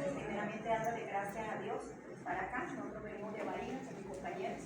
Primeramente, dándole gracias a Dios por estar acá. Nosotros venimos de Barinas, con mis compañeros.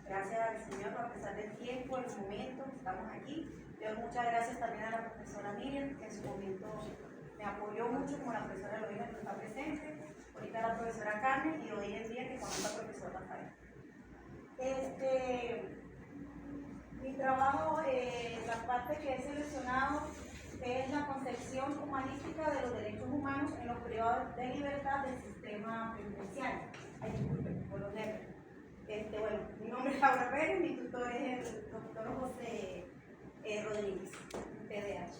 Gracias al Señor, a pesar del tiempo, el momento, estamos aquí. Le doy muchas gracias también a la profesora Miriam, que en su momento me apoyó mucho, como la profesora Eloína, que está presente, ahorita la profesora Carmen, y hoy en día que con la profesora Rafael. Mi trabajo, la parte que he seleccionado es la concepción humanística de los derechos humanos en los privados de libertad del sistema penitenciario. Ay, disculpen, por los nervios. Bueno, mi nombre es Laura Pérez, mi tutor es el doctor José Rodríguez, PDH.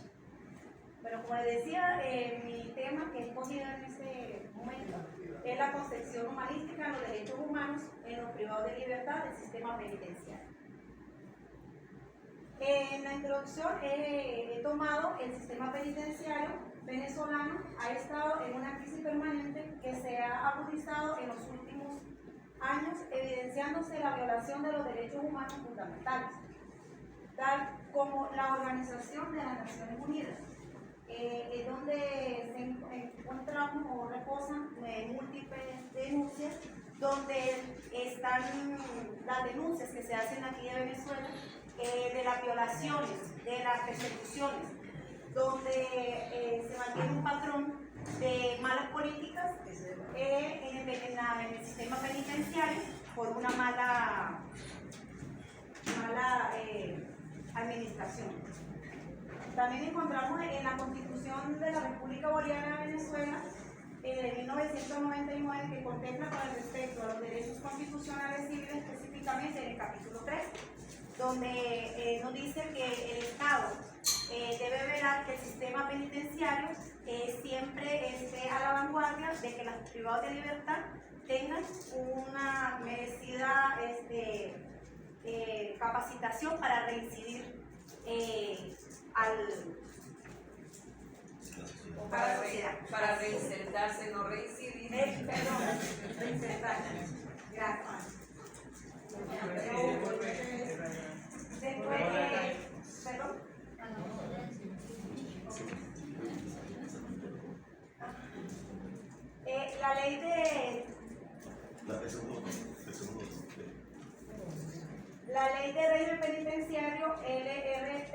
Bueno, como les decía, mi tema que he escogido en este momento es la concepción humanística de los derechos humanos en los privados de libertad del sistema penitenciario. En la introducción he tomado el sistema penitenciario venezolano, ha estado en una crisis permanente que se ha agudizado en los últimos años, evidenciándose la violación de los derechos humanos fundamentales, tal como la Organización de las Naciones Unidas, es donde encontramos o reposan múltiples denuncias, donde están las denuncias que se hacen aquí de Venezuela, de las violaciones, de las persecuciones, donde se mantiene un patrón de malas políticas en el sistema penitenciario por una mala administración. También encontramos en la Constitución de la República Bolivariana de Venezuela de 1999, que contempla con respecto a los derechos constitucionales civiles, específicamente en el capítulo 3, donde nos dice que el Estado debe velar que el sistema penitenciario siempre esté a la vanguardia de que los privados de libertad tengan una merecida capacitación para reincidir para reinsertarse, no reincidir. Perdón, reinsertarse. Gracias. Perdón. La ley de régimen penitenciario LRP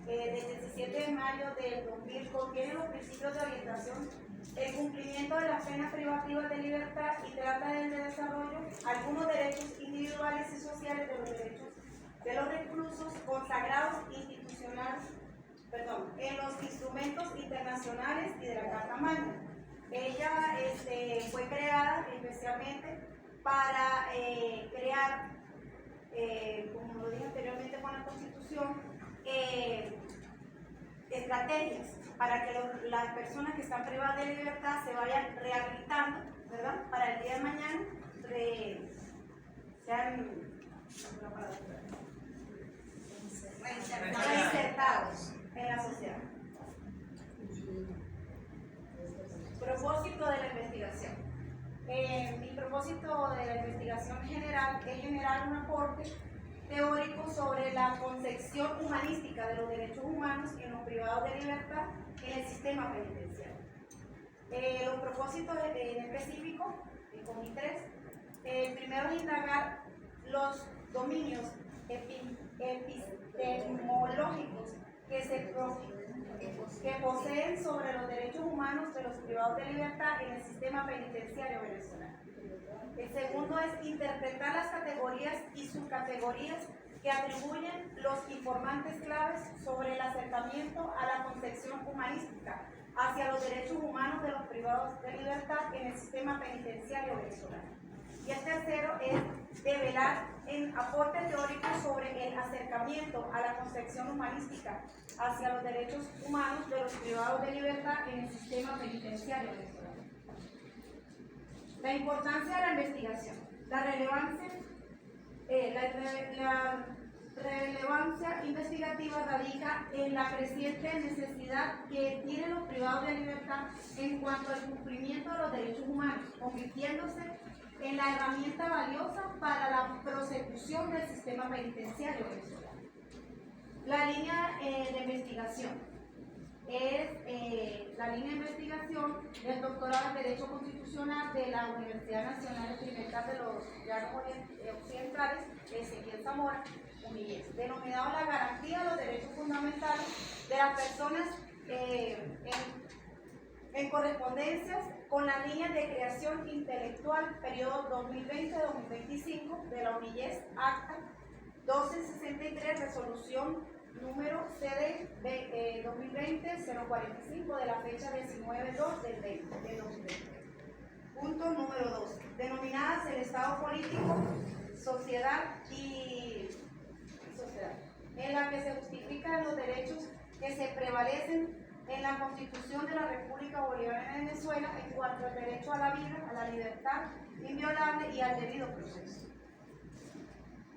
del 17 de mayo del 2000 contiene los principios de orientación, el cumplimiento de las penas privativas de libertad y trata del desarrollo algunos derechos individuales y sociales de los derechos de los reclusos consagrados en los instrumentos internacionales y de la Carta Magna. Ella fue creada especialmente para crear, como lo dije anteriormente con la Constitución, estrategias para que las personas que están privadas de libertad se vayan rehabilitando, ¿verdad? Para el día de mañana sean reinsertados en la sociedad. Propósito de la investigación. Mi propósito de la investigación general es generar un aporte teórico sobre la concepción humanística de los derechos humanos en los privados de libertad en el sistema penitenciario. Los propósitos en específico, con mis tres, el primero es indagar los dominios epistemológicos que poseen sobre los derechos humanos de los privados de libertad en el sistema penitenciario venezolano. El segundo es interpretar las categorías y subcategorías que atribuyen los informantes claves sobre el acercamiento a la concepción humanística hacia los derechos humanos de los privados de libertad en el sistema penitenciario venezolano. Y el tercero es develar en aporte teórico sobre el acercamiento a la concepción humanística hacia los derechos humanos de los privados de libertad en el sistema penitenciario venezolano. La importancia de la investigación. La relevancia investigativa radica en la creciente necesidad que tienen los privados de libertad en cuanto al cumplimiento de los derechos humanos, convirtiéndose en la herramienta valiosa para la prosecución del sistema penitenciario venezolano. La línea de investigación. es la línea de investigación del doctorado en Derecho Constitucional de la Universidad Nacional Experimental de los Llanos Occidentales, Ezequiel Zamora, UNIES, denominado la garantía de los derechos fundamentales de las personas en correspondencias con las líneas de creación intelectual periodo 2020-2025 de la UNIES, acta 1263, resolución número CD 2020-045 de la fecha 19/2 del 2020. Punto número 2. Denominadas el Estado político, sociedad y sociedad, en la que se justifican los derechos que se prevalecen en la Constitución de la República Bolivariana de Venezuela en cuanto al derecho a la vida, a la libertad inviolable y al debido proceso.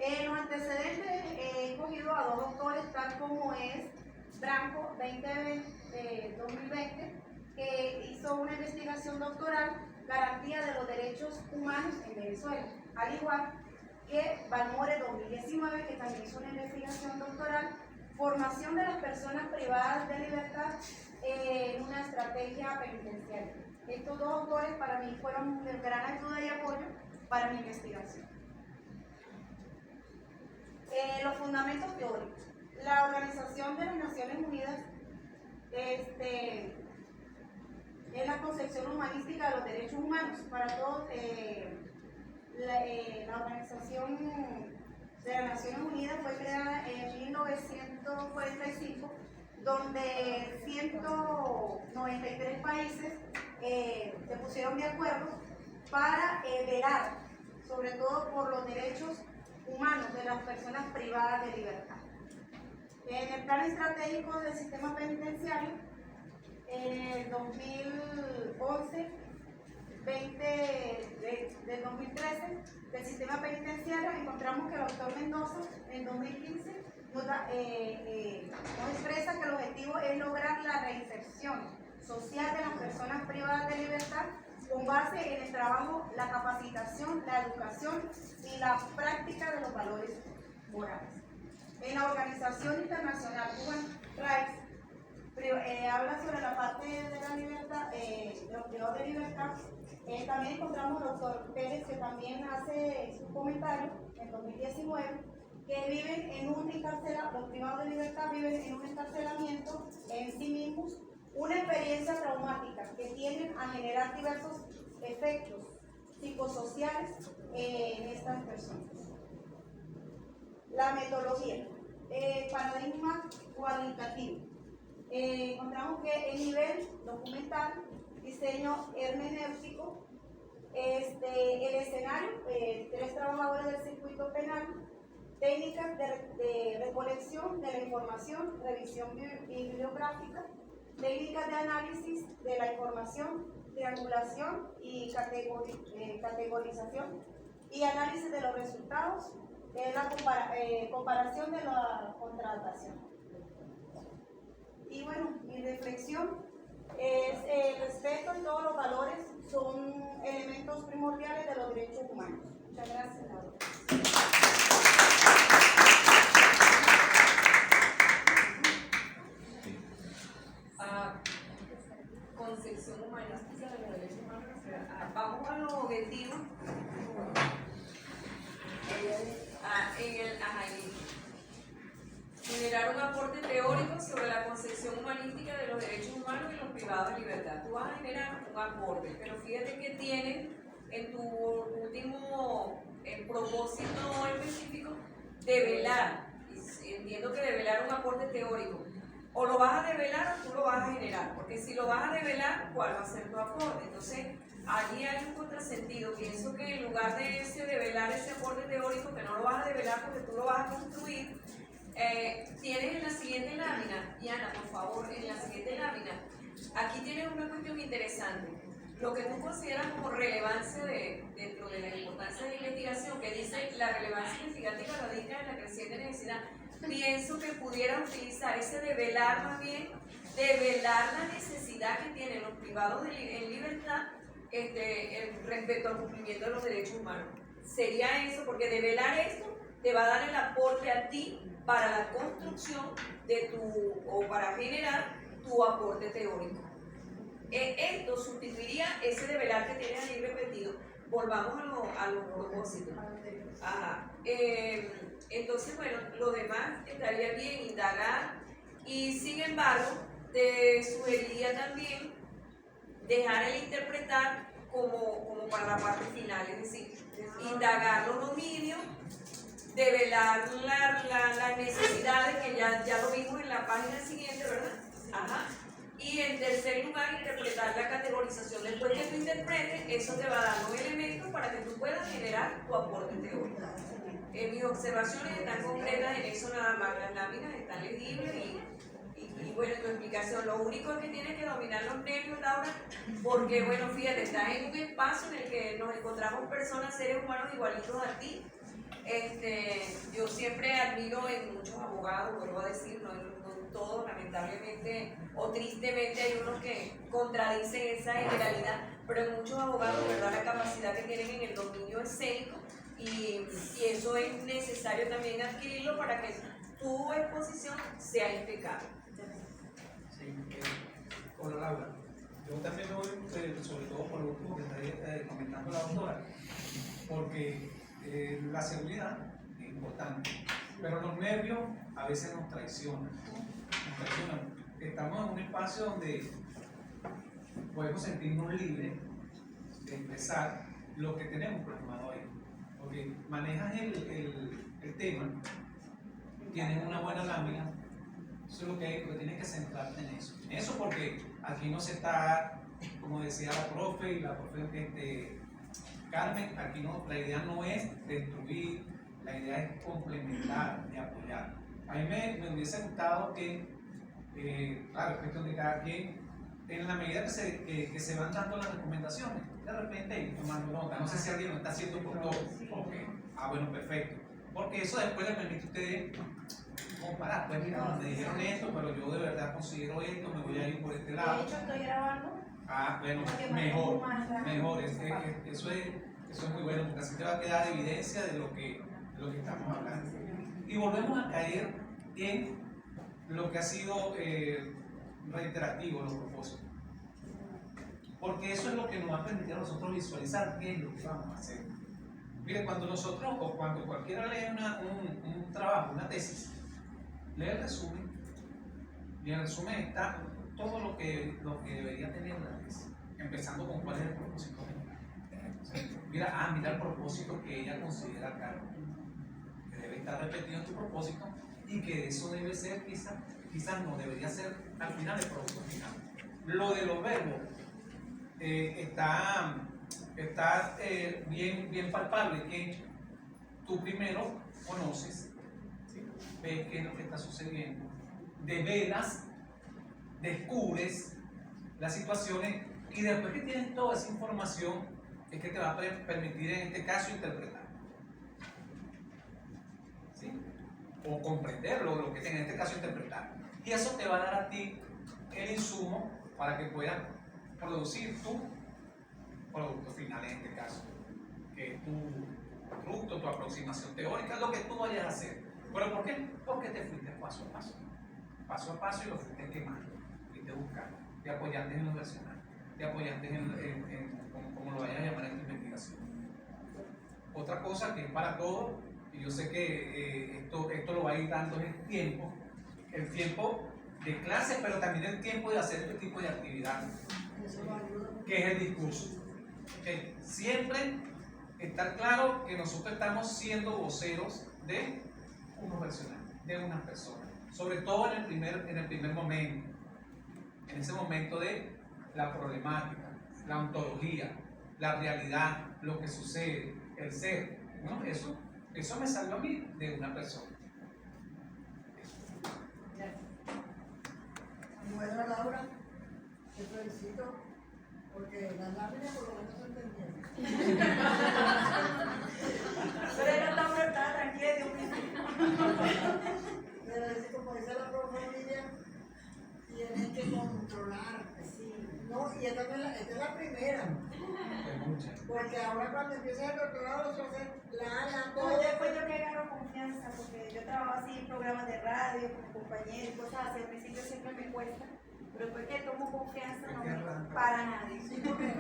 En los antecedentes he escogido a dos autores, tal como es Branco 2020, que hizo una investigación doctoral, garantía de los derechos humanos en Venezuela, al igual que Balmore 2019, que también hizo una investigación doctoral, formación de las personas privadas de libertad en una estrategia penitenciaria. Estos dos autores para mí fueron de gran ayuda y apoyo para mi investigación. Los fundamentos teóricos. La Organización de las Naciones Unidas es la concepción humanística de los derechos humanos. Para todos, la Organización de las Naciones Unidas fue creada en 1945, donde 193 países se pusieron de acuerdo para velar, sobre todo por los derechos humanos de las personas privadas de libertad. En el plan estratégico del sistema penitenciario, en el 2011, del 2013, del sistema penitenciario, encontramos que el doctor Mendoza, en 2015, nos expresa que el objetivo es lograr la reinserción social de las personas privadas de libertad con base en el trabajo, la capacitación, la educación y la práctica de los valores morales. En la Organización Internacional Human Rights habla sobre la parte de la libertad, de los privados de libertad. También encontramos al doctor Pérez, que también hace su comentario en 2019, que viven en un encarcelamiento, los privados de libertad viven en un encarcelamiento en sí mismos, una experiencia traumática que tienden a generar diversos efectos psicosociales en estas personas. La metodología, paradigma cualitativo. Encontramos que el nivel documental, diseño hermenéutico, el escenario, 3 trabajadores del circuito penal, técnicas de recolección de la información, revisión bibliográfica, técnicas de análisis de la información, triangulación y categorización y análisis de los resultados, la comparación de la contratación. Y bueno, mi reflexión es el respeto y todos los valores son elementos primordiales de los derechos humanos. Muchas gracias, senador. Concepción humanística de los derechos humanos. Vamos a los objetivos. Generar un aporte teórico sobre la concepción humanística de los derechos humanos y los privados de libertad. Tú vas a generar un aporte, pero fíjate que tienes en tu último propósito específico de velar. Entiendo que develar un aporte teórico. O lo vas a develar o tú lo vas a generar, porque si lo vas a develar, ¿cuál va a ser tu aporte? Entonces, allí hay un contrasentido. Pienso que en lugar de develar ese aporte teórico, que no lo vas a develar porque tú lo vas a construir, tienes en la siguiente lámina, Diana, por favor, en la siguiente lámina, aquí tienes una cuestión interesante. Lo que tú consideras como relevancia dentro de la importancia de la investigación, que dice la relevancia investigativa radica en la creciente necesidad. Pienso que pudiera utilizar ese develar, más bien, develar la necesidad que tienen los privados en libertad respecto al cumplimiento de los derechos humanos. Sería eso, porque develar esto te va a dar el aporte a ti para la construcción de o para generar tu aporte teórico. Esto sustituiría ese develar que tienes ahí repetido. Volvamos a los propósitos. Ajá. Entonces, bueno, lo demás estaría bien indagar y sin embargo te sugeriría también dejar el interpretar como para la parte final, es decir, indagar los dominios, develar las necesidades que ya lo vimos en la página siguiente, ¿verdad? Ajá. Y en tercer lugar, interpretar la categorización. Después que tú interpretes, eso te va a dar los elementos para que tú puedas generar tu aporte teórico. Mis observaciones están concretas en eso nada más, las láminas están legibles y bueno, tu explicación, lo único es que tienes que dominar los nervios, Laura, porque bueno, fíjate, estás en un espacio en el que nos encontramos personas, seres humanos igualitos a ti. Yo siempre admiro en muchos abogados, vuelvo a decir, no en todos, lamentablemente o tristemente hay unos que contradicen esa generalidad, pero en muchos abogados, ¿verdad?, la capacidad que tienen en el dominio escénico y eso es necesario también adquirirlo para que tu exposición sea impecable. Sí, hola Laura, yo también me voy sobre todo por lo último que está comentando la doctora, porque la seguridad es importante, pero los nervios a veces nos traicionan. Estamos en un espacio donde podemos sentirnos libres de expresar lo que tenemos plasmado ahí, porque manejas el tema, tienes una buena lámina. Eso es lo que hay, porque tienes que centrarte en eso. Eso porque aquí no se está, como decía la profe y la profe Carmen, aquí no, la idea no es destruir, la idea es complementar y apoyar. A mí me hubiese gustado que, claro, es cuestión de cada quien, en la medida que se van dando las recomendaciones, de repente ir tomando nota. No sé si alguien lo está haciendo por todo. Okay. Bueno, perfecto. Porque eso después le permite a ustedes comparar, pues mira, me dijeron esto, pero yo de verdad considero esto, me voy a ir por este lado. De hecho, estoy grabando. Bueno, mejor, eso es muy bueno, porque así te va a quedar evidencia de lo que estamos hablando. Y volvemos a caer en lo que ha sido reiterativo, los propósitos. Porque eso es lo que nos va a permitir a nosotros visualizar qué es lo que vamos a hacer. Mire, cuando nosotros, o cuando cualquiera lee un trabajo, una tesis, lee el resumen, y en el resumen está todo lo que debería tener la tesis, empezando con cuál es el propósito. Mira el propósito que ella considera acá, que debe estar repetido en tu propósito, y que eso debe ser, quizás no debería ser al final el propósito final. Lo de los verbos está bien palpable, que tú primero conoces, ¿sí?, ves qué es lo que está sucediendo, develas, descubres las situaciones y después que tienes toda esa información es que te va a permitir en este caso interpretar, ¿sí?, o comprenderlo, lo que en este caso interpretar, y eso te va a dar a ti el insumo para que puedas producir tu producto final en este caso, que es tu producto, tu aproximación teórica, lo que tú vayas a hacer. ¿Pero por qué? Porque te fuiste paso a paso y lo fuiste quemando, fuiste buscando, te apoyaste en lo versional, te apoyaste en como lo vayas a llamar en tu investigación. Otra cosa que es para todo, y yo sé que esto lo va a ir dando es el tiempo de clase, pero también el tiempo de hacer este tipo de actividades, que es el discurso. Okay. Siempre estar claro que nosotros estamos siendo voceros de unos versionales, de unas personas, sobre todo en el primer momento, en ese momento de la problemática, la ontología, la realidad, lo que sucede, el ser, ¿no? Eso me salió a mí de una persona. Bueno, Laura, te felicito porque las láminas por lo menos se entendieron. Pero era tan verdad, tranquila, Dios mío. Pero es como dice la profundidad, tienes que controlarte, sí. No, y esta es la primera. Porque ahora cuando empiezas el doctorado, eso es No, yo después yo que agarro confianza, porque yo trabajo así en programas de radio, con compañeros, cosas así, al principio siempre me cuesta, pero después que tomo confianza no Hay que me arrancar. para nadie. Sí, porque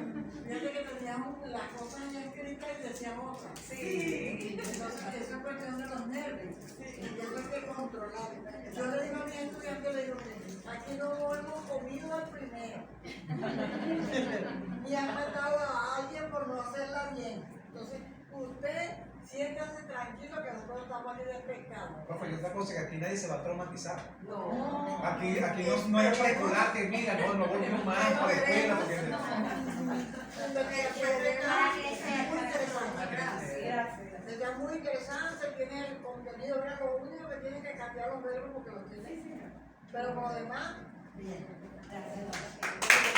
fíjate que teníamos las cosas ya escritas y decíamos otras. Sí. Entonces, eso es cuestión de los nervios. Y eso hay que controlar. Yo le digo a mis estudiantes, le digo, miren, aquí no hemos comido al primero. Ni han matado a alguien por no hacerla bien. Entonces, usted siéntase tranquilo que nosotros estamos aquí de pescado. Profe, y otra cosa, que aquí nadie se va a traumatizar. No. Aquí no hay especular que mira, no volvemos más para la escuela. Porque... Está muy interesante, tiene el contenido, ¿verdad? Lo único que tiene que cambiar los verbos porque los tiene. Pero por lo demás, bien. Gracias.